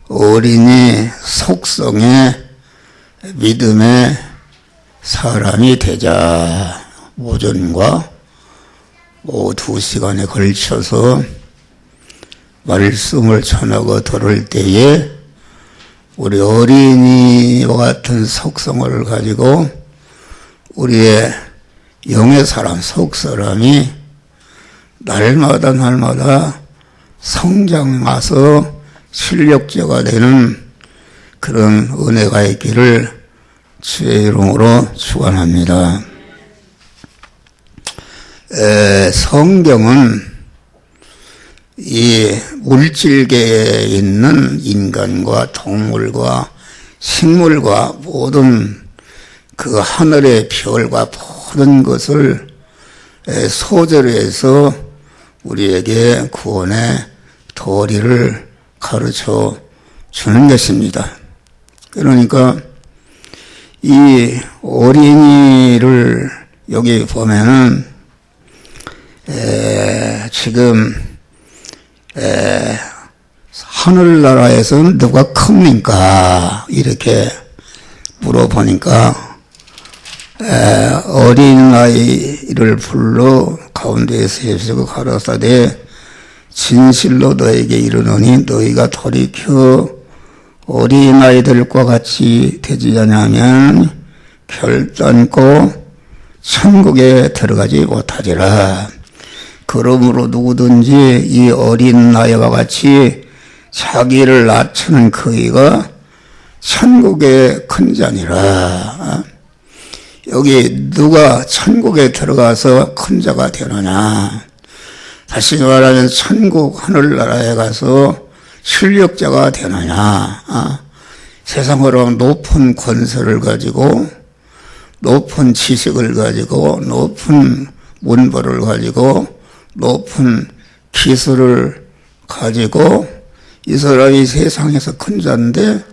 어린이 속성의 믿음의 사람이 되자. 오전과 오후 2시간에 걸쳐서 말씀을 전하고 들을 때에 우리 어린이와 같은 속성을 가지고 우리의 영의 사람, 속사람이 날마다 성장해서 실력자가 되는 그런 은혜가 있기를 주의 이름으로 축원합니다. 성경은 이 물질계에 있는 인간과 동물과 식물과 모든 그 하늘의 별과 모든 것을 소절해서 우리에게 구원의 도리를 가르쳐 주는 것입니다. 그러니까 이 어린이를 여기 보면은 지금 하늘나라에서는 누가 큽니까? 이렇게 물어보니까 어린아이를 불러 가운데에 세우시고 가라사대 진실로 너에게 이르노니 너희가 돌이켜 어린아이들과 같이 되지 않으면 결단코 천국에 들어가지 못하리라. 그러므로 누구든지 이 어린 아이와 같이 자기를 낮추는 그이가 천국의 큰 자니라. 여기 누가 천국에 들어가서 큰 자가 되느냐. 다시 말하면 천국 하늘나라에 가서 실력자가 되느냐. 세상으로 높은 권세를 가지고 높은 지식을 가지고 높은 문벌을 가지고 높은 기술을 가지고 이 사람이 세상에서 큰 자인데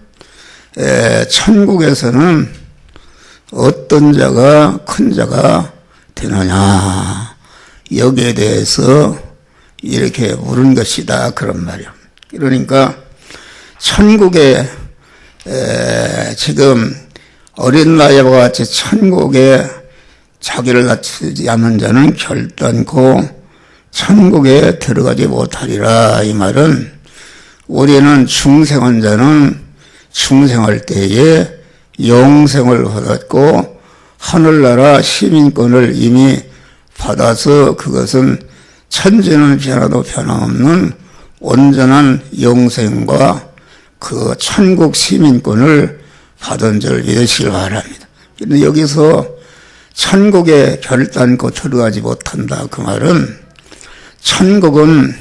천국에서는 어떤 자가 큰 자가 되느냐. 여기에 대해서 이렇게 물은 것이다. 그런 말이요. 그러니까 천국에 지금 어린 나이와 같이 천국에 자기를 낮추지 않는 자는 결단코 천국에 들어가지 못하리라. 이 말은 우리는 중생한 자는 중생할 때에 영생을 받았고 하늘나라 시민권을 이미 받아서 그것은 천지는 변화도 변함없는 온전한 영생과 그 천국 시민권을 받은 줄 믿으시기 바랍니다. 그런데 여기서 천국에 결단코 들어가지 못한다. 그 말은 천국은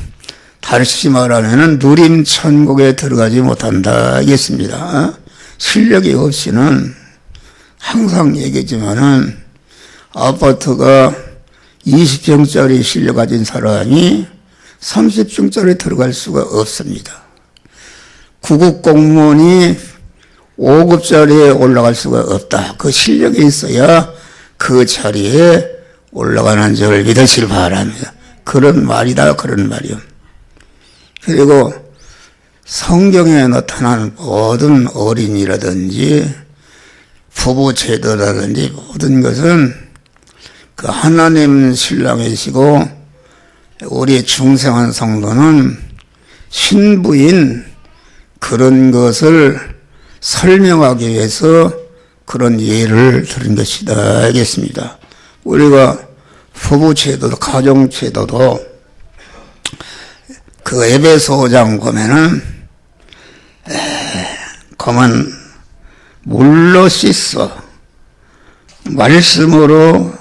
다시 말하면 누림 천국에 들어가지 못한다. 이겠습니다. 실력이 없이는 항상 얘기했지만은 아파트가 20평짜리 실력 가진 사람이 30평짜리 들어갈 수가 없습니다. 구급 공무원이 5급짜리에 올라갈 수가 없다. 그 실력이 있어야 그 자리에 올라가는 줄 믿으시길 바랍니다. 그런 말이다. 그런 말이요. 그리고 성경에 나타나는 모든 어린이라든지 부부 제도라든지 모든 것은 그 하나님 신랑이시고 우리 중생한 성도는 신부인 그런 것을 설명하기 위해서 그런 예를 들은 것이다. 알겠습니다. 우리가 부부 제도도 가정 제도도 그 에베소 5장 보면은 검은 물로 씻어 말씀으로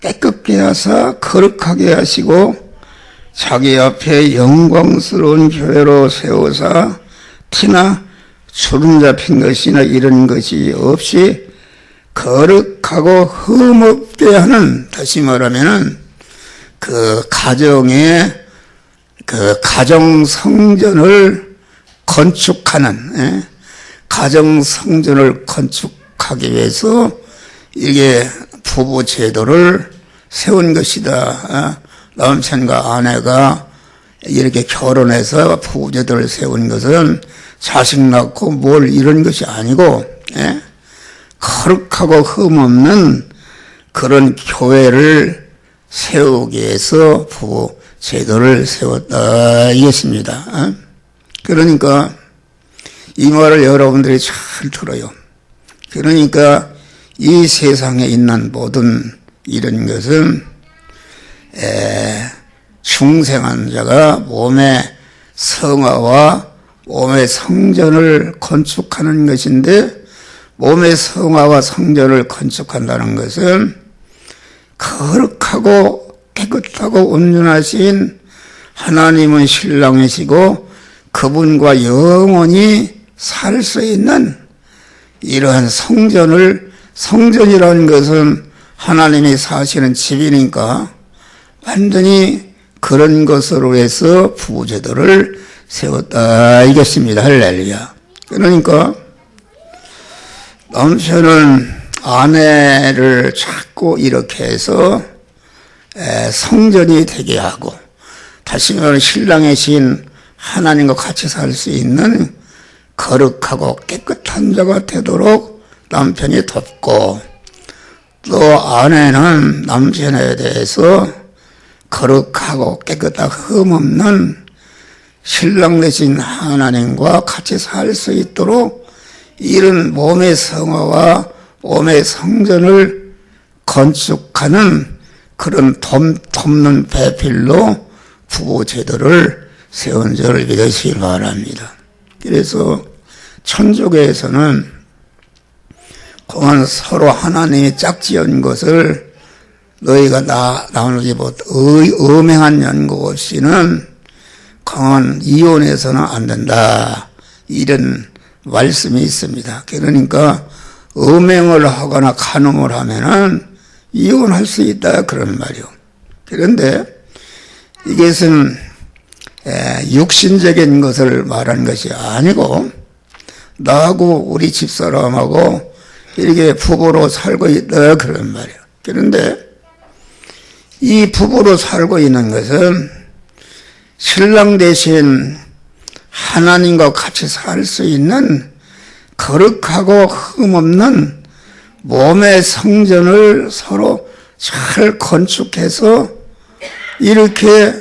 깨끗게 하사 거룩하게 하시고 자기 앞에 영광스러운 교회로 세우사 티나 주름 잡힌 것이나 이런 것이 없이 거룩하고 흠없게 하는, 다시 말하면은 그 가정의 그 가정 성전을 건축하는, 가정 성전을 건축하기 위해서 이게 부부 제도를 세운 것이다. 남편과 아내가 이렇게 결혼해서 부부제도를 세운 것은 자식 낳고 뭘 이런 것이 아니고, 예? 거룩하고 흠없는 그런 교회를 세우기 위해서 부부제도를 세웠다 이것입니다. 어? 그러니까 이 말을 여러분들이 잘 들어요. 그러니까 이 세상에 있는 모든 이런 것은 중생한 자가 몸의 성화와 몸의 성전을 건축하는 것인데, 몸의 성화와 성전을 건축한다는 것은 거룩하고 깨끗하고 온전하신 하나님은 신랑이시고 그분과 영원히 살 수 있는 이러한 성전이라는 것은 하나님이 사시는 집이니까 완전히 그런 것으로 해서 부부제도를 세웠다 이것입니다. 할렐루야. 그러니까 남편은 아내를 자꾸 이렇게 해서 성전이 되게 하고, 다시 말하면 신랑이신 하나님과 같이 살 수 있는 거룩하고 깨끗한 자가 되도록 남편이 돕고, 또 아내는 남편에 대해서 거룩하고 깨끗하고 흠없는 신랑 되신 하나님과 같이 살 수 있도록 이런 몸의 성화와 몸의 성전을 건축하는 그런 돕는 배필로 부부제도를 세운 줄을 믿으시기 바랍니다. 그래서 천주교에서는 그만 서로 하나님이 짝지은 것을 너희가 나누지 못 음행한 연고 없이는 그만 이혼해서는 안 된다 이런 말씀이 있습니다. 그러니까 음행을 하거나 간음을 하면은 이혼할 수 있다 그런 말이요. 그런데 이것은 육신적인 것을 말하는 것이 아니고 나하고 우리 집사람하고 이렇게 부부로 살고 있다 그런 말이에요. 그런데 이 부부로 살고 있는 것은 신랑 대신 하나님과 같이 살 수 있는 거룩하고 흠없는 몸의 성전을 서로 잘 건축해서 이렇게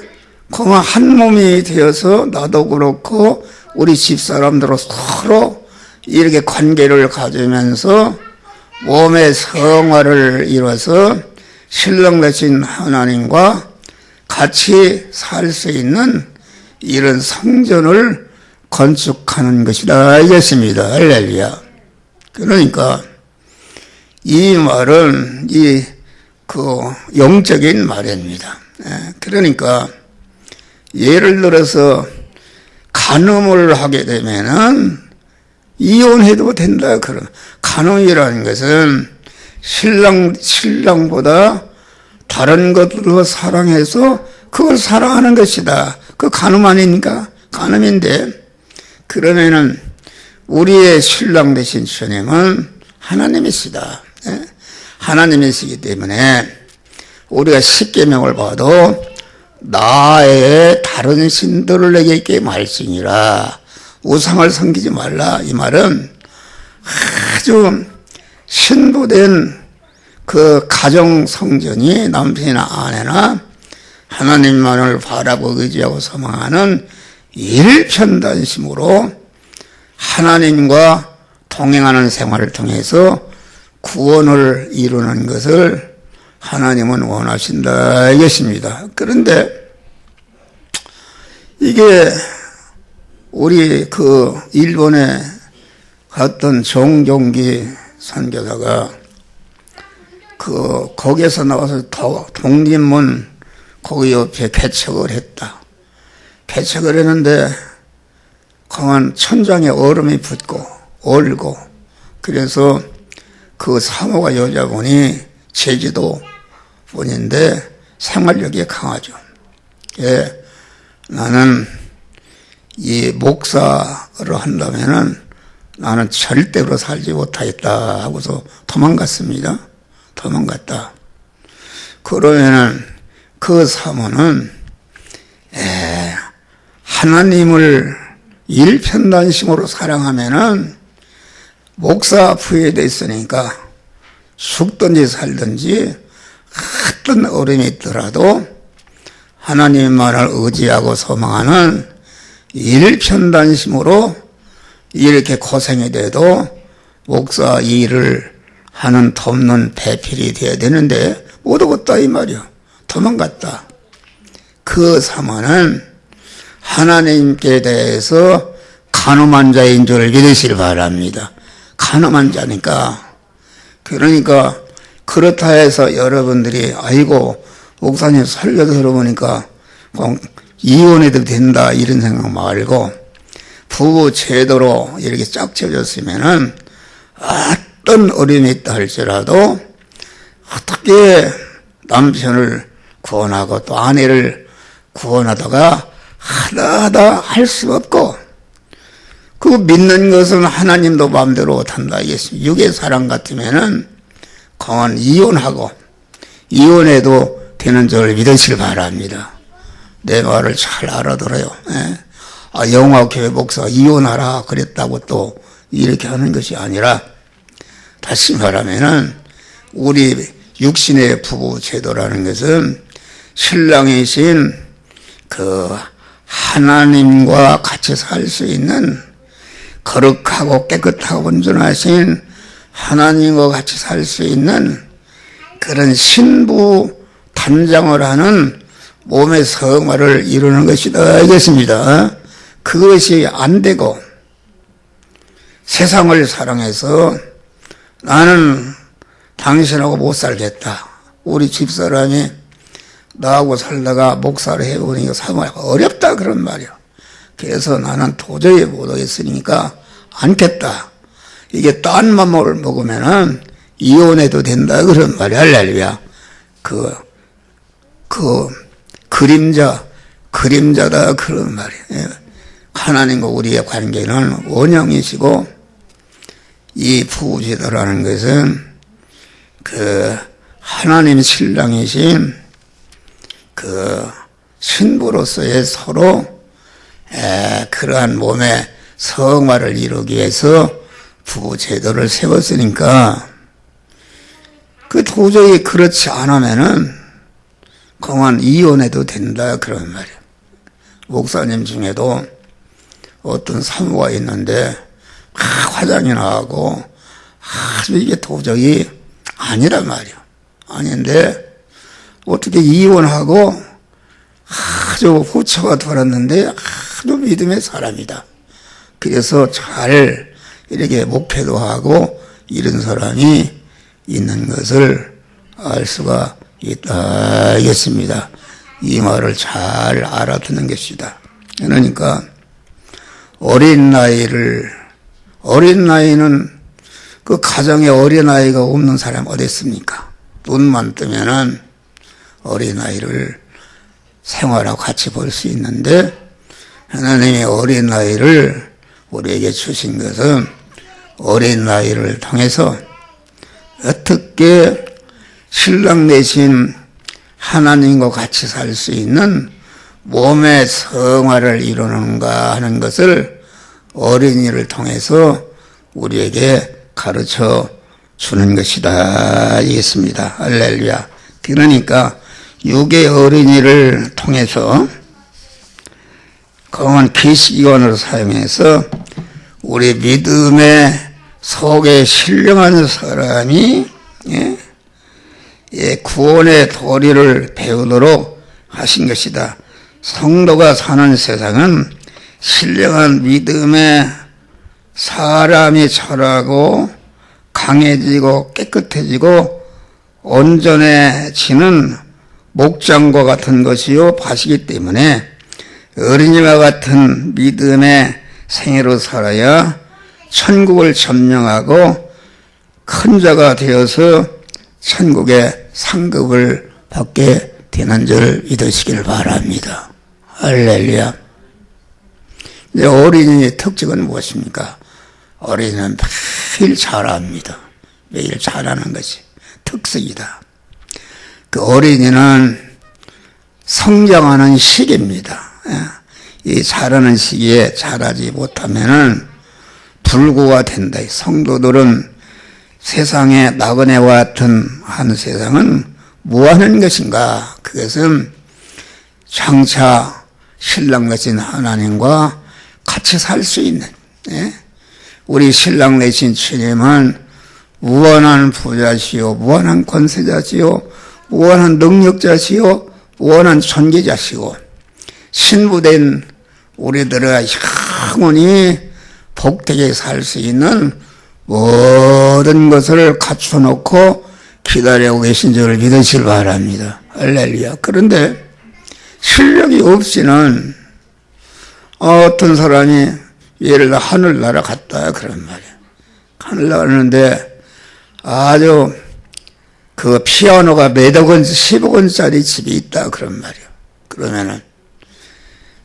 그만 한 몸이 되어서 나도 그렇고 우리 집사람들로 서로 이렇게 관계를 가지면서 몸의 성화를 이뤄서 신랑 되신 하나님과 같이 살 수 있는 이런 성전을 건축하는 것이다 이것입니다. 할렐루야. 그러니까 이 말은 영적인 말입니다. 그러니까 예를 들어서 간음을 하게 되면은 이혼해도 된다. 그런 간음이라는 것은 신랑보다 다른 것으로 사랑해서 그걸 사랑하는 것이다. 그 간음 아닙니까? 간음인데, 그러면은 우리의 신랑 되신 주님은 하나님이시다. 하나님이시기 때문에 우리가 십계명을 봐도 나의 다른 신들을 내게 있게 말지니라. 우상을 섬기지 말라. 이 말은 아주 신부된 그 가정 성전이 남편이나 아내나 하나님만을 바라고 의지하고 소망하는 일편단심으로 하나님과 동행하는 생활을 통해서 구원을 이루는 것을 하나님은 원하신다 이것입니다. 그런데 이게 우리 일본에 갔던 정종기 선교사가 거기에서 나와서 독립문 거기 옆에 개척을 했다. 개척을 했는데 그만 천장에 얼음이 붙고 얼고, 그래서 그 사모가 여자분이 제주도 분인데 생활력이 강하죠. 나는 이 목사를 한다면은 나는 절대로 살지 못하겠다 하고서 도망갔습니다. 도망갔다. 그러면은 그 사모는 하나님을 일편단심으로 사랑하면은 목사 부여됐으니까 죽든지 살든지 어떤 어려움이 있더라도 하나님만을 의지하고 소망하는 일편단심으로 이렇게 고생이 돼도 목사 일을 하는 돕는 배필이 돼야 되는데 못 오겠다 이 말이야. 도망갔다. 그 사모는 하나님께 대해서 간음한 자인 줄 믿으시길 바랍니다. 간음한 자니까. 그러니까 그렇다 해서 여러분들이 아이고 목사님 설교 들어보니까 이혼해도 된다 이런 생각 말고 부부 제도로 이렇게 쫙 지어졌으면은 어떤 어려움이 있다 할지라도 어떻게 남편을 구원하고 또 아내를 구원하다가 하다 할 수 없고 그 믿는 것은 하나님도 마음대로 못한다. 육의 사랑 같으면은 강한 이혼하고 이혼해도 되는 줄 믿으시길 바랍니다. 내 말을 잘 알아들어요. 예? 영화교회 목사가 이혼하라 그랬다고 또 이렇게 하는 것이 아니라 다시 말하면은 우리 육신의 부부 제도라는 것은 신랑이신 그 하나님과 같이 살 수 있는 거룩하고 깨끗하고 온전하신 하나님과 같이 살 수 있는 그런 신부 단장을 하는 몸의 성화를 이루는 것이다 알겠습니다. 그것이 안 되고 세상을 사랑해서 나는 당신하고 못 살겠다. 우리 집사람이 나하고 살다가 목사를 해보니까 정말 어렵다 그런 말이야. 그래서 나는 도저히 못하겠으니까 않겠다. 이게 딴 맘을 먹으면은 이혼해도 된다 그런 말이야. 할렐루야. 그림자다 그런 말이야. 하나님과 우리의 관계는 원형이시고 이 부부제도라는 것은 그 하나님 신랑이신 그 신부로서의 서로 그러한 몸의 성화를 이루기 위해서 부부제도를 세웠으니까 그 도저히 그렇지 않으면은 그만 이혼해도 된다 그런 말이야. 목사님 중에도 어떤 사모가 있는데 화장이나 하고 아주 이게 도저히 아니란 말이야. 아닌데 어떻게 이혼하고 아주 후처가 돌았는데 아주 믿음의 사람이다. 그래서 잘 이렇게 목회도 하고 이런 사람이 있는 것을 알 수가 있다 하겠습니다. 이 말을 잘 알아듣는 것이다. 그러니까 어린 나이는 그 가정에 어린아이가 없는 사람 어디 있습니까? 눈만 뜨면은 어린아이를 생활하고 같이 볼 수 있는데 하나님의 어린아이를 우리에게 주신 것은 어린아이를 통해서 어떻게 신랑 대신 하나님과 같이 살 수 있는 몸의 성화를 이루는가 하는 것을 어린이를 통해서 우리에게 가르쳐 주는 것이다 이겠습니다. 할렐루야. 그러니까 육의 어린이를 통해서 강한 계시기관으로 사용해서 우리 믿음의 속에 신령한 사람이 구원의 도리를 배우도록 하신 것이다. 성도가 사는 세상은 신령한 믿음의 사람이 자라고 강해지고 깨끗해지고 온전해지는 목장과 같은 것이요 밭이기 때문에 어린이와 같은 믿음의 생애로 살아야 천국을 점령하고 큰 자가 되어서 천국의 상급을 받게 되는 줄 믿으시길 바랍니다. 할렐루야. 어린이의 특징은 무엇입니까? 어린이는 매일 잘합니다. 매일 잘하는 것이 특성이다. 그 어린이는 성장하는 시기입니다. 이 자라는 시기에 자라지 못하면은 불구가 된다. 성도들은 세상에 나그네와 같은 한 세상은 무엇하는 것인가? 그것은 장차 신랑 되신 하나님과 같이 살 수 있는, 우리 신랑 되신 주님은 무한한 부자시요, 무한한 권세자시요, 무한한 능력자시요, 무한한 존귀자시고 신부된 우리들의 영원히 복되게 살 수 있는 모든 것을 갖춰놓고 기다리고 계신 줄을 믿으시길 바랍니다. 할렐루야. 그런데 실력이 없이는 어떤 사람이 예를 들어 하늘나라 갔다 그런 말이야. 하늘나라는데 아주 그 피아노가 몇억 원, 10억 원짜리 집이 있다 그런 말이야. 그러면은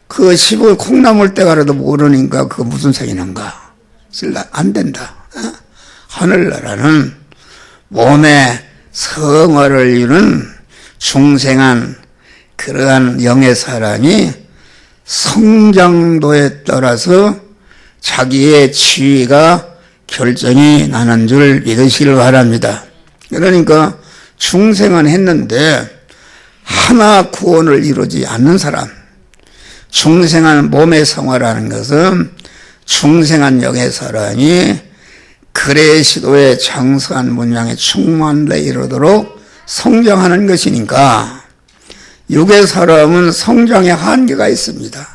그 10억 콩나물 떼가라도 모르니까 그거 무슨 색이는가? 안 된다. 하늘나라는 몸에 성화를 이루는 중생한 그러한 영의 사람이 성장도에 따라서 자기의 지위가 결정이 나는 줄 믿으시길 바랍니다. 그러니까 중생은 했는데 하나 구원을 이루지 않는 사람, 중생한 몸의 성화라는 것은 중생한 영의 사람이 그레시도의 장성한 문양에 충만한 데 이르도록 성장하는 것이니까 육의 사람은 성장의 한계가 있습니다.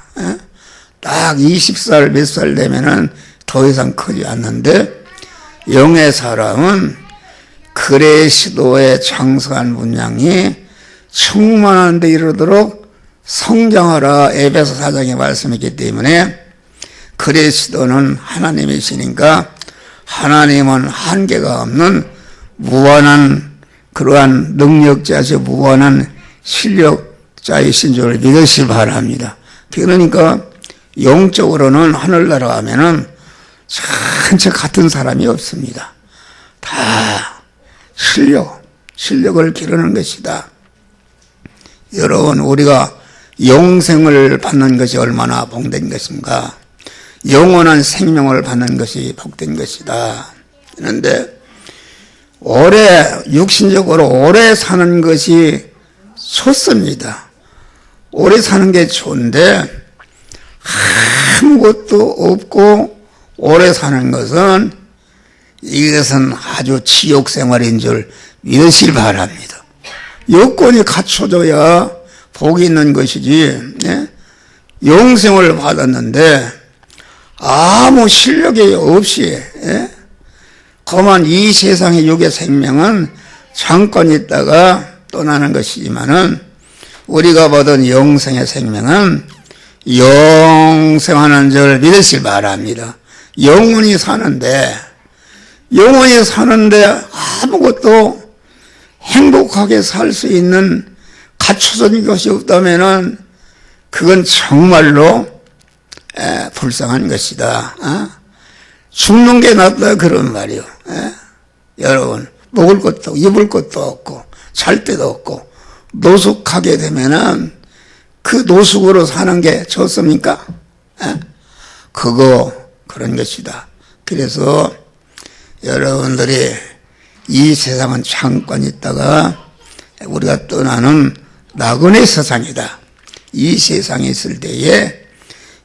딱 20살 몇 살 되면은 더 이상 크지 않는데 영의 사람은 그레시도의 장성한 문양이 충만한 데 이르도록 성장하라 에베소 4장에 말씀했기 때문에 그레시도는 하나님이시니까 하나님은 한계가 없는 무한한 그러한 능력자이시고 무한한 실력자이신 줄 믿으시기 바랍니다. 그러니까 영적으로는 하늘나라 가면은 전체 같은 사람이 없습니다. 다 실력을 기르는 것이다. 여러분, 우리가 영생을 받는 것이 얼마나 복된 것인가? 영원한 생명을 받는 것이 복된 것이다. 그런데 육신적으로 오래 사는 것이 좋습니다. 오래 사는 게 좋은데 아무것도 없고 오래 사는 것은 이것은 아주 지옥 생활인 줄 믿으시길 바랍니다. 여건이 갖춰져야 복이 있는 것이지, 영생을 받았는데 아무 실력이 없이 그만 이 세상의 육의 생명은 잠깐 있다가 떠나는 것이지만은 우리가 받은 영생의 생명은 영생하는 줄 믿으시길 바랍니다. 영원히 사는데 아무것도 행복하게 살 수 있는 갖춰진 것이 없다면은 그건 정말로 불쌍한 것이다. 죽는 게 낫다 그런 말이요. 여러분, 먹을 것도 입을 것도 없고 잘 데도 없고 노숙하게 되면은 그 노숙으로 사는 게 좋습니까? 그런 것이다. 그래서 여러분들이 이 세상은 잠깐 있다가 우리가 떠나는 나그네 세상이다. 이 세상에 있을 때에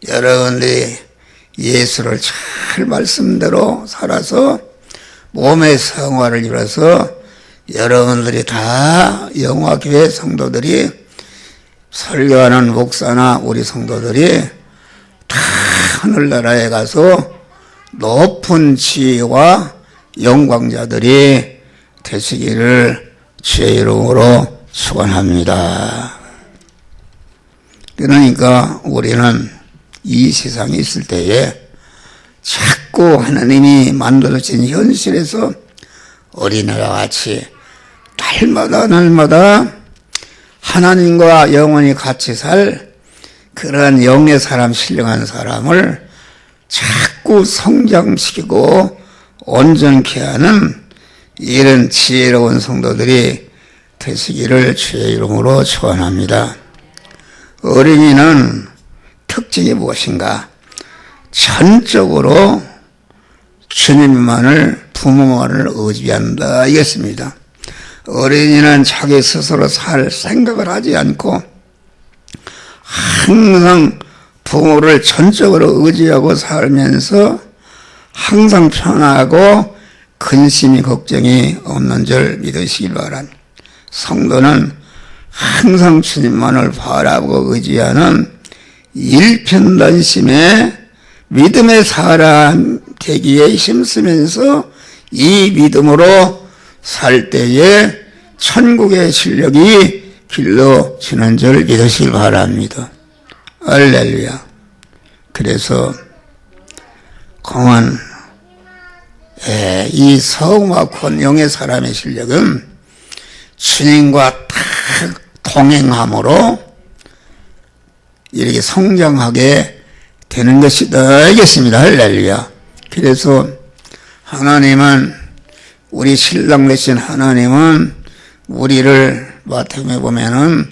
여러분들이 예수를 잘 말씀대로 살아서 몸의 성화를 이뤄서 여러분들이 다 영화교회 성도들이 설교하는 목사나 우리 성도들이 다 하늘나라에 가서 높은 지혜와 영광자들이 되시기를 주의 이름으로 축원합니다. 그러니까 우리는 이 세상에 있을 때에 자꾸 하나님이 만들어진 현실에서 어린애와 같이 날마다 하나님과 영원히 같이 살 그러한 영의 사람, 신령한 사람을 자꾸 성장시키고 온전케 하는 이런 지혜로운 성도들이 되시기를 주의 이름으로 축원합니다. 어린이는 특징이 무엇인가? 전적으로 주님만을, 부모만을 의지한다 이겠습니다. 어린이는 자기 스스로 살 생각을 하지 않고 항상 부모를 전적으로 의지하고 살면서 항상 편하고 근심이 걱정이 없는 줄 믿으시길 바랍니다. 성도는 항상 주님만을 바라보고 의지하는 일편단심의 믿음의 사람 되기에 힘쓰면서 이 믿음으로 살 때에 천국의 실력이 길러지는 줄 믿으시길 바랍니다. 할렐루야. 그래서 공안 이 성과 권영의 사람의 실력은 주님과 딱 동행함으로 이렇게 성장하게 되는 것이다 알겠습니다. 할렐루야. 그래서 하나님은, 우리 신랑 되신 하나님은 우리를 마태복음에 보면은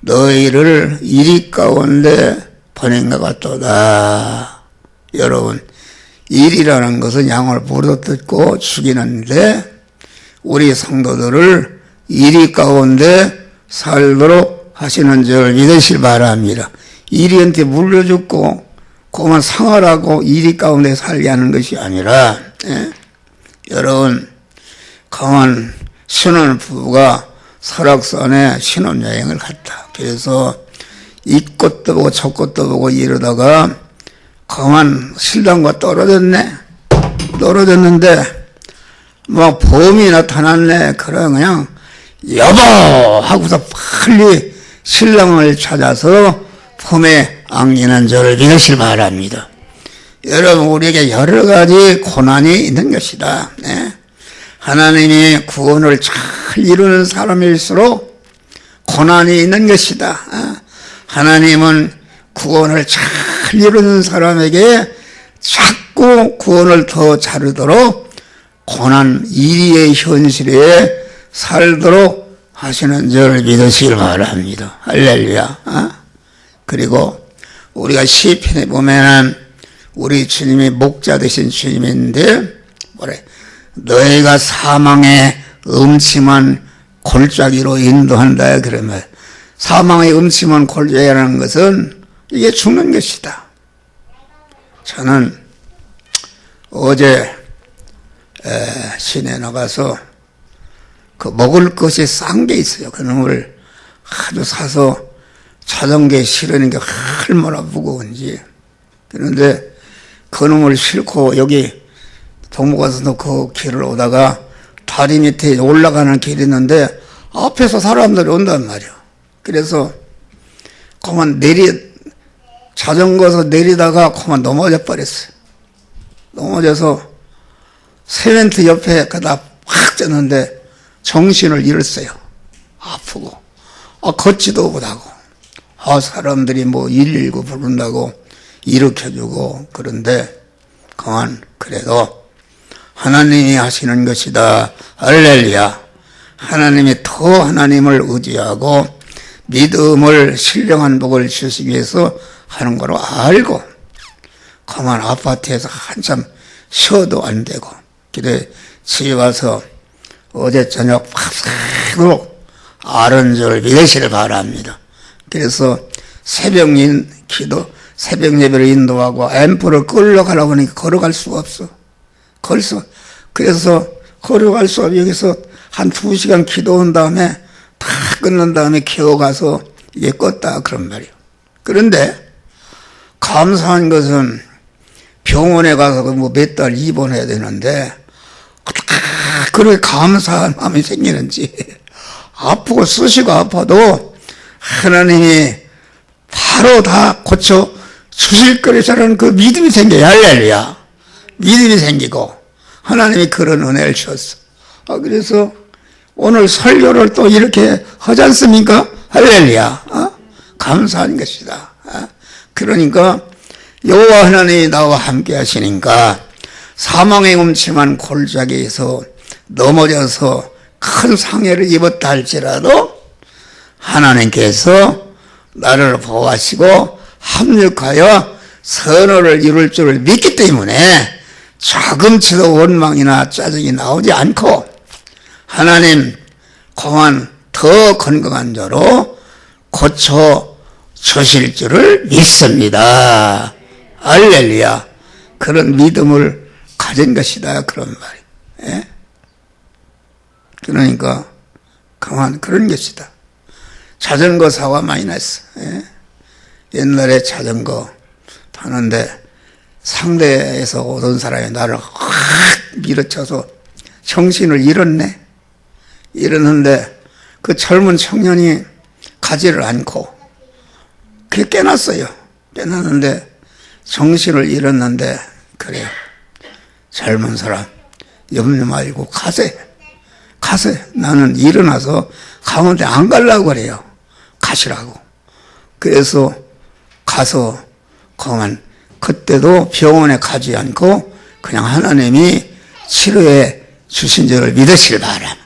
너희를 이리 가운데 보낸 것 같도다. 여러분, 일이라는 것은 양을 물어뜯고 죽이는데 우리 성도들을 이리 가운데 살도록 하시는 줄 믿으실 바랍니다. 이리한테 물려 죽고 그만 상하라고 이리 가운데 살게 하는 것이 아니라, 여러분, 강한 신혼부부가 설악산에 신혼여행을 갔다. 그래서 이것도 보고 저것도 보고 이러다가 강한 신랑과 떨어졌는데 막 범이 나타났네. 그냥 여보 하고서 빨리 신랑을 찾아서 품에 안기는 줄 믿으실 바랍니다. 여러분, 우리에게 여러 가지 고난이 있는 것이다. 하나님이 구원을 잘 이루는 사람일수록 고난이 있는 것이다. 하나님은 구원을 잘 이루는 사람에게 자꾸 구원을 더 자르도록 고난 이리의 현실에 살도록 하시는 줄 믿으시길 바랍니다. 할렐루야. 그리고 우리가 시편에 보면은 우리 주님이 목자 되신 주님인데 뭐래? 너희가 사망의 음침한 골짜기로 인도한다. 그러면 사망의 음침한 골짜기라는 것은 이게 죽는 것이다. 저는 어제 시내 나가서 그 먹을 것이 싼 게 있어요. 그 놈을 아주 사서 자전거에 실으는 게 얼마나 무거운지. 그런데 그 놈을 싣고 여기 동무가서 그 길을 오다가 다리 밑에 올라가는 길이 있는데 앞에서 사람들이 온단 말이야. 그래서 그만 자전거에서 내리다가 그만 넘어져 버렸어요. 넘어져서 세멘트 옆에 그다 확 쪘는데 정신을 잃었어요. 아프고 걷지도 못하고 사람들이 뭐 119 부른다고 일으켜주고. 그런데 그래도 하나님이 하시는 것이다. 할렐루야. 하나님이 더 하나님을 의지하고 믿음을 신령한 복을 주시기 위해서 하는 거로 알고 아파트에서 한참 쉬어도 안 되고. 그래 집에 와서 어제 저녁 팍 아는 줄 믿으시길 바랍니다. 그래서 새벽 예배를 인도하고 앰프를 끌러 가려고 하니까 걸어갈 수가 없어. 그래서 걸어갈 수 없어. 여기서 한 2시간 기도한 다음에 다 끝난 다음에 기어가서 이게 껐다 그런 말이에요. 그런데 감사한 것은 병원에 가서 뭐 몇 달 입원해야 되는데 그렇게 감사한 마음이 생기는지, 아프고 쑤시고 아파도 하나님이 바로 다 고쳐 주실 거라는 그 믿음이 생겨요. 할렐루야. 믿음이 생기고 하나님이 그런 은혜를 주셨어. 그래서 오늘 설교를 또 이렇게 하지 않습니까? 할렐루야. 감사한 것이다. 그러니까 여호와 하나님이 나와 함께 하시니까 사망의 음침한 골짜기에서 넘어져서 큰 상해를 입었다 할지라도 하나님께서 나를 보호하시고 합력하여 선호를 이룰 줄을 믿기 때문에 조금치도 원망이나 짜증이 나오지 않고 하나님 공안 더 건강한 자로 고쳐 주실 줄을 믿습니다. 할렐루야. 그런 믿음을 가진 것이다. 그런 말이에요. 예? 그러니까 가만 그런 것이다. 자전거 사고가 많이 났어. 예? 옛날에 자전거 타는데 상대에서 오던 사람이 나를 확 밀어쳐서 정신을 잃었네. 이러는데 그 젊은 청년이 가지를 않고 그게 깨났어요. 깨났는데 정신을 잃었는데 그래요. 젊은 사람 염려 말고 가세요. 나는 일어나서 가운데 안 가려고 그래요. 가시라고. 그래서 가서 그만 그때도 병원에 가지 않고 그냥 하나님이 치료해 주신 줄을 믿으시길 바랍니다.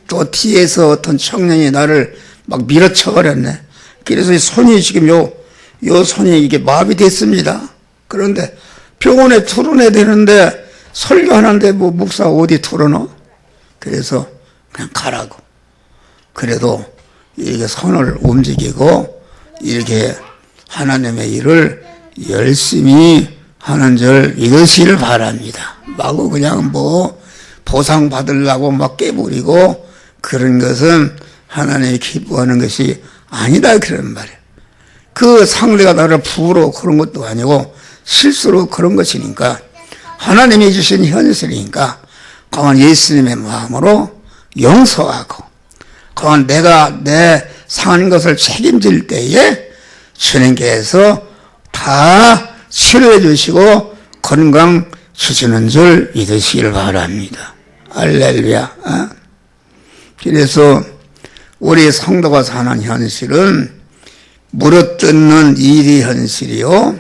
또 뒤에서 어떤 청년이 나를 막 밀어쳐버렸네. 그래서 손이 지금 요 손이 이게 마비됐습니다. 그런데 병원에 투르내야 되는데 설교하는데 뭐 목사 어디 투르노? 그래서 그냥 가라고. 그래도 이렇게 손을 움직이고 이렇게 하나님의 일을 열심히 하는 줄 믿으시길 바랍니다. 마구 그냥 뭐 보상 받으려고 막 깨부리고 그런 것은 하나님이 기뻐하는 것이 아니다 그런 말이에요. 그 상대가 나를 부으로 그런 것도 아니고 실수로 그런 것이니까 하나님이 주신 현실이니까 그건 예수님의 마음으로 용서하고 그건 내가 내 상한 것을 책임질 때에 주님께서 다 치료해 주시고 건강 주시는 줄 믿으시길 바랍니다. 할렐루야. 그래서 우리 성도가 사는 현실은 물어뜯는 일이 현실이요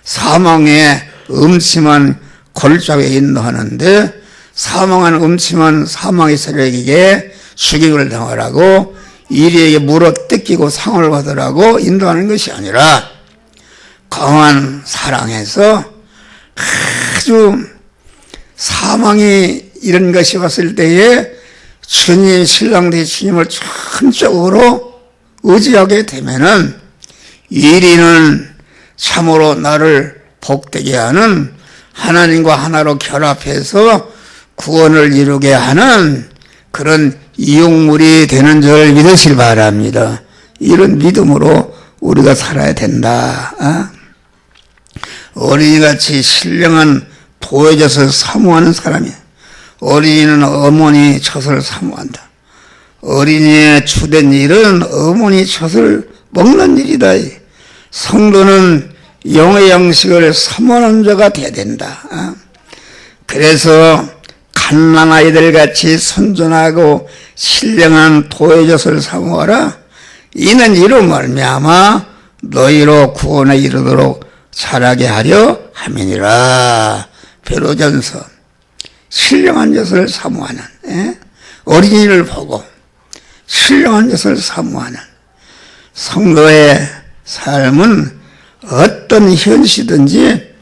사망의 음침한 골짜기에 인도하는데 사망한 음침한 사망의 세력에게 죽임을 당하라고 이리에게 물어뜯기고 상을 받으라고 인도하는 것이 아니라 강한 사랑에서 아주 사망이 이런 것이 왔을 때에 주님 신랑 되신 주님을 전적으로 의지하게 되면은 이리는 참으로 나를 복되게 하는 하나님과 하나로 결합해서 구원을 이루게 하는 그런 이용물이 되는 줄 믿으시길 바랍니다. 이런 믿음으로 우리가 살아야 된다. 어린이같이 신령한 도회젓을 사모하는 사람이야. 어린이는 어머니 젖을 사모한다. 어린이의 주된 일은 어머니 젖을 먹는 일이다. 성도는 영의 양식을 사모하는 자가 돼야 된다. 그래서 갓난아이들 같이 선전하고 신령한 도회젓을 사모하라. 이는 이로 말미암아 너희로 구원에 이르도록 자라게 하려 함이니라. 베드로전서. 신령한 젖을 사모하는 어린이를 보고 신령한 젖을 사모하는 성도의 삶은 어떤 현실이든지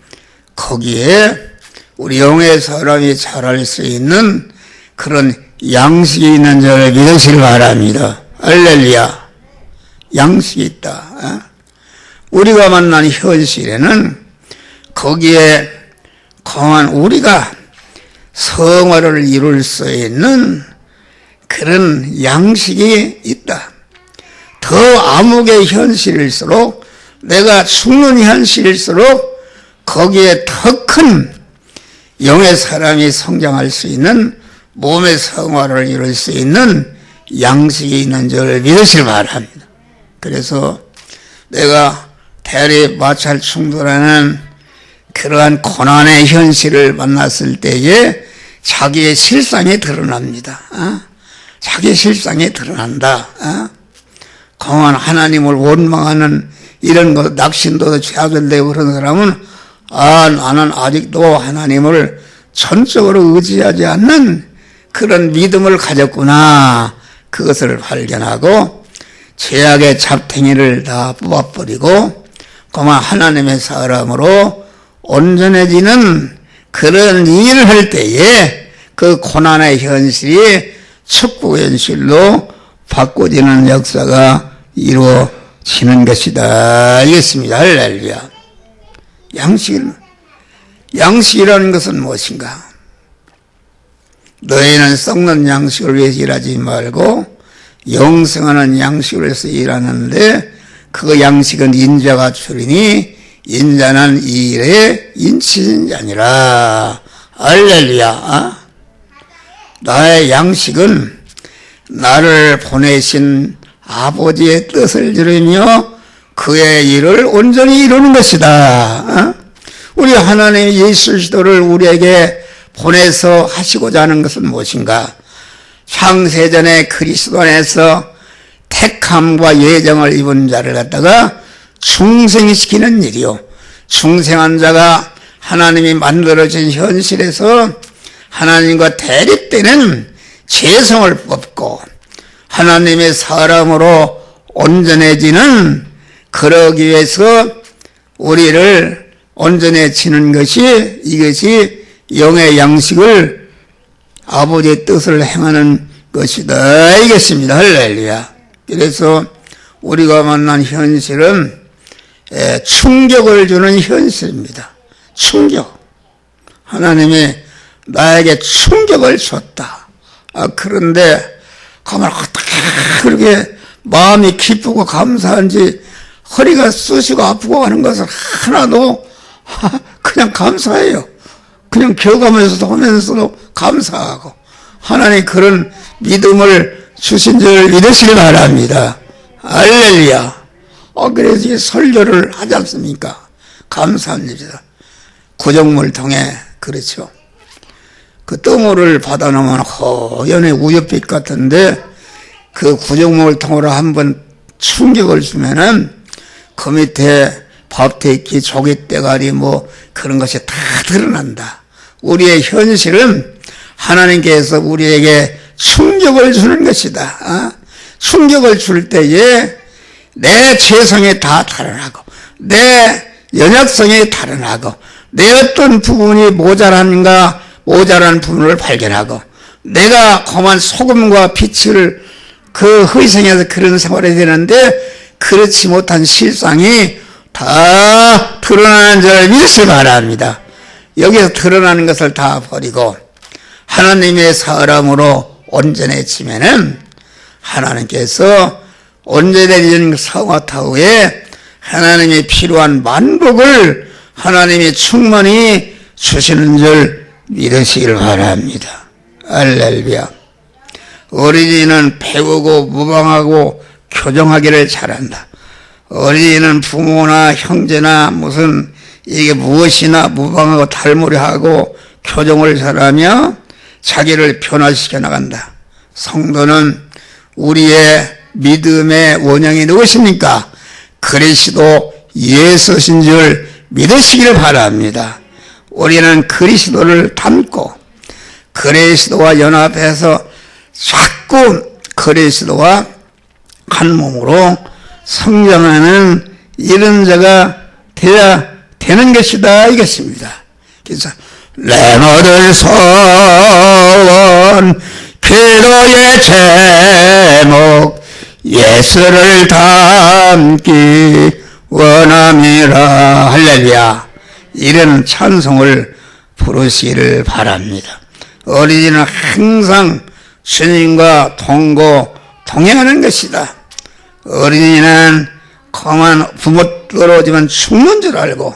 거기에 우리 영의 사람이 자랄 수 있는 그런 양식이 있는 줄 믿으시길 바랍니다. 할렐루야. 양식이 있다. 우리가 만난 현실에는 거기에 강한 우리가 성화를 이룰 수 있는 그런 양식이 있다. 더 암흑의 현실일수록 내가 죽는 현실일수록 거기에 더 큰 영의 사람이 성장할 수 있는 몸의 성화를 이룰 수 있는 양식이 있는 줄 믿으시길 바랍니다. 그래서 내가 대리 마찰 충돌하는 그러한 고난의 현실을 만났을 때에 자기의 실상이 드러납니다. 자기의 실상이 드러난다. 강한 하나님을 원망하는 이런 것, 낙심도 죄악을내고 그런 사람은 나는 아직도 하나님을 전적으로 의지하지 않는 그런 믿음을 가졌구나. 그것을 발견하고 죄악의 잡탱이를 다 뽑아버리고 그만 하나님의 사람으로 온전해지는 그런 일을 할 때에 그 고난의 현실이 축복 현실로 바꿔지는 역사가 이루어지는 것이다. 알겠습니다. 할렐루야. 양식이라는 것은 무엇인가? 너희는 썩는 양식을 위해서 일하지 말고 영생하는 양식을 위해서 일하는데 그 양식은 인자가 주리니 인자는 이 일에 인치는 자니라. 할렐루야. 나의 양식은 나를 보내신 아버지의 뜻을 이루며 그의 일을 온전히 이루는 것이다. 우리 하나님 예수 그리스도를 우리에게 보내서 하시고자 하는 것은 무엇인가? 창세전에 그리스도 안에서 택함과 예정을 입은 자를 갖다가 중생시키는 일이요, 중생한 자가 하나님이 만들어진 현실에서 하나님과 대립되는 죄성을 뽑고 하나님의 사람으로 온전해지는, 그러기 위해서 우리를 온전해지는 것이, 이것이 영의 양식을 아버지의 뜻을 행하는 것이다. 알겠습니다. 할렐루야. 그래서 우리가 만난 현실은 충격을 주는 현실입니다. 충격. 하나님이 나에게 충격을 줬다. 그런데 가만 어떻게 그렇게 마음이 기쁘고 감사한지, 허리가 쑤시고 아프고 하는 것을 하나도 그냥 감사해요. 그냥 겨가면서도 하면서도 감사하고, 하나님 그런 믿음을 주신 줄 믿으시기 바랍니다. 할렐루야. 그래서 이 설교를 하지 않습니까? 감사합니다. 구정물 통해, 그렇죠. 그 덩어리를 받아놓으면 허연의 우윳빛 같은데 그 구정물 통으로 한번 충격을 주면은 그 밑에 밥대기, 조개대가리 뭐 그런 것이 다 드러난다. 우리의 현실은 하나님께서 우리에게 충격을 주는 것이다. 충격을 줄 때에 내 죄성이 다 드러나고, 내 연약성이 드러나고, 내 어떤 부분이 모자란 부분을 발견하고, 내가 험한 소금과 빛을 그 희생해서 그런 생활이 되는데 그렇지 못한 실상이 다 드러나는 줄 믿으시기 바랍니다. 여기서 드러나는 것을 다 버리고 하나님의 사람으로 온전해지면은 하나님께서 온전해지는 상황 후에 하나님이 필요한 만복을 하나님이 충만히 주시는 줄 믿으시길 바랍니다. 할렐루야. 어린이는 배우고 무방하고 교정하기를 잘한다. 어린이는 부모나 형제나 무슨 이게 무엇이나 무방하고 탈무리하고 교정을 잘하며 자기를 변화시켜 나간다. 성도는 우리의 믿음의 원형이 누구십니까? 그리스도 예수신 줄 믿으시기를 바랍니다. 우리는 그리스도를 닮고 그리스도와 연합해서 자꾸 그리스도와 한 몸으로 성장하는 이런 자가 되어야 되는 것이다, 이겠습니다. 그래서 내 모든 소원 기도의 제목 예수를 닮기 원함이라. 할렐루야. 이런 찬송을 부르시기를 바랍니다. 어린이는 항상 주님과 동행하는 것이다. 어린이는 그만 부모 떨어지면 죽는 줄 알고,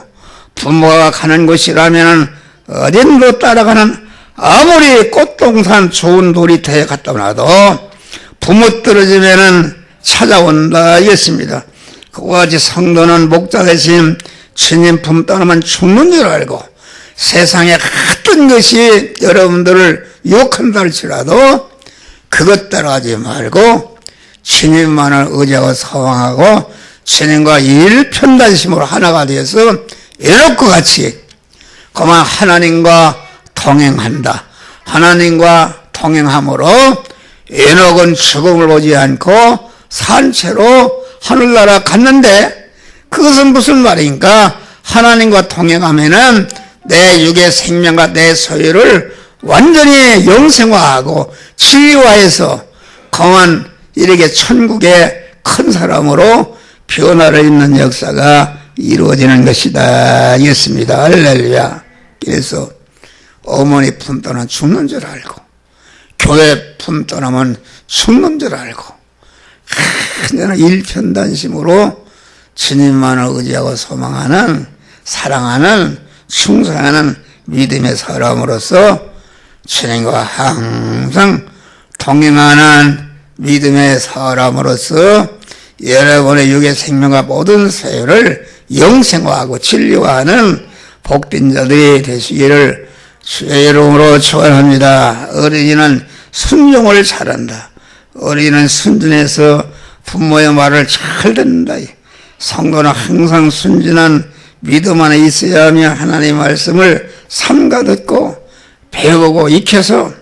부모가 가는 곳이라면 어딘로 따라가는, 아무리 꽃동산 좋은 놀이터에 갔다 놔도 부모 떨어지면은 찾아온다, 이랬습니다. 그와 같이 성도는 목자 대신 주님 품 떠나면 죽는 줄 알고, 세상에 어떤 것이 여러분들을 유혹한다 할지라도 그것 따라가지 말고 주님만을 의지하고 사랑하고 주님과 일편단심으로 하나가 되어서 에녹과 같이 그만 하나님과 동행한다. 하나님과 동행함으로 에녹은 죽음을 보지 않고 산채로 하늘나라 갔는데, 그것은 무슨 말인가? 하나님과 동행하면은 내 육의 생명과 내 소유를 완전히 영생화하고 치유화해서 공안 이렇게 천국의 큰 사람으로 변화를 입는 역사가 이루어지는 것이다. 이랬습니다. 할렐루야. 그래서 어머니 품 떠나면 죽는 줄 알고, 교회 품 떠나면 죽는 줄 알고, 그냥 일편단심으로 주님만을 의지하고 소망하는, 사랑하는, 충성하는 믿음의 사람으로서 주님과 항상 동행하는 믿음의 사람으로서 여러분의 육의 생명과 모든 소유를 영생화하고 진리화하는 복된 자들이 되시기를 주의 이름으로 축원합니다. 어린이는 순종을 잘한다. 어린이는 순전해서 부모의 말을 잘 듣는다. 성도는 항상 순진한 믿음 안에 있어야 하며 하나님의 말씀을 삼가 듣고 배우고 익혀서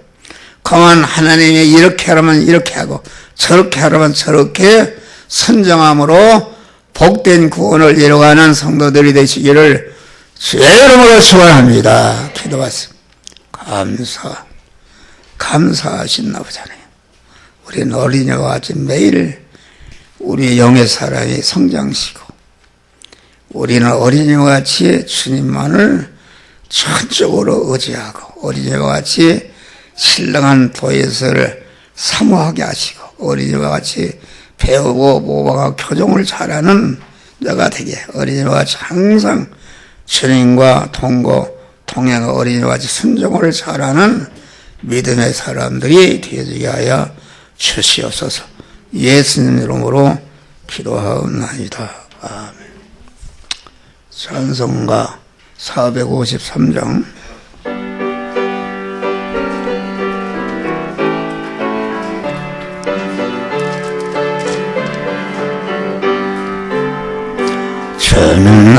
그만 하나님이 이렇게 하라면 이렇게 하고 저렇게 하라면 저렇게 선정함으로 복된 구원을 이루어가는 성도들이 되시기를 주의 이름으로 축원합니다. 기도하십니다. 감사하신나 보잖아요. 우리는 어린이와 같이 매일 우리 영의 사람이 성장시고 우리는 어린이와 같이 주님만을 전적으로 의지하고 어린이와 같이 신령한 도예서를 사모하게 하시고 어린이와 같이 배우고 모방하고 교정을 잘하는 자가 되게 어린이와 같이 항상 주님과 동행하고 어린이와 같이 순종을 잘하는 믿음의 사람들이 되어지게 하여 주시옵소서. 예수님 이름으로 기도하옵나이다. 아멘. 찬송가 453장 주는